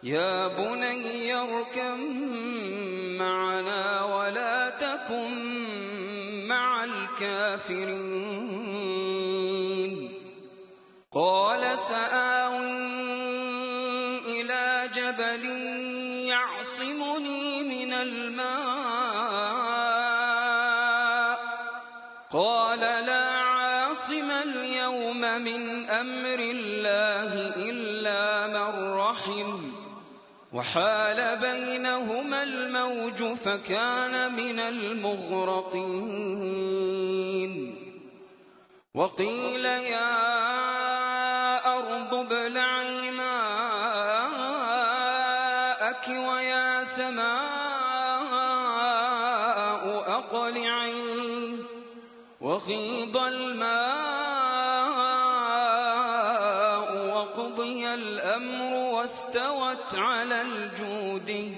يا بني اركب معنا ولا تكن مع الكافرين. قال سآوي إلى جبل يعصمني من الماء قال لا عاصم اليوم من أمر الله إلا من رحم وحال بينهما الموج فكان من المغرقين. وقيل يا أرض ابلعي ماءك ويا سماء أقلعي وغيض الماء وقضي الأمر واستوت على الجودي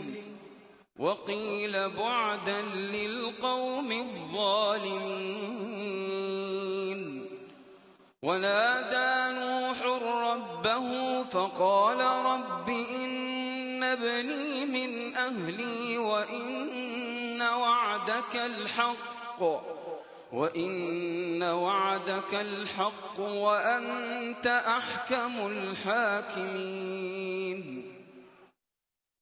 وقيل بعدا للقوم الظالمين. ونادى نوح ربه فقال رب إن ابني من أهلي وإن وعدك الحق وأنت أحكم الحاكمين.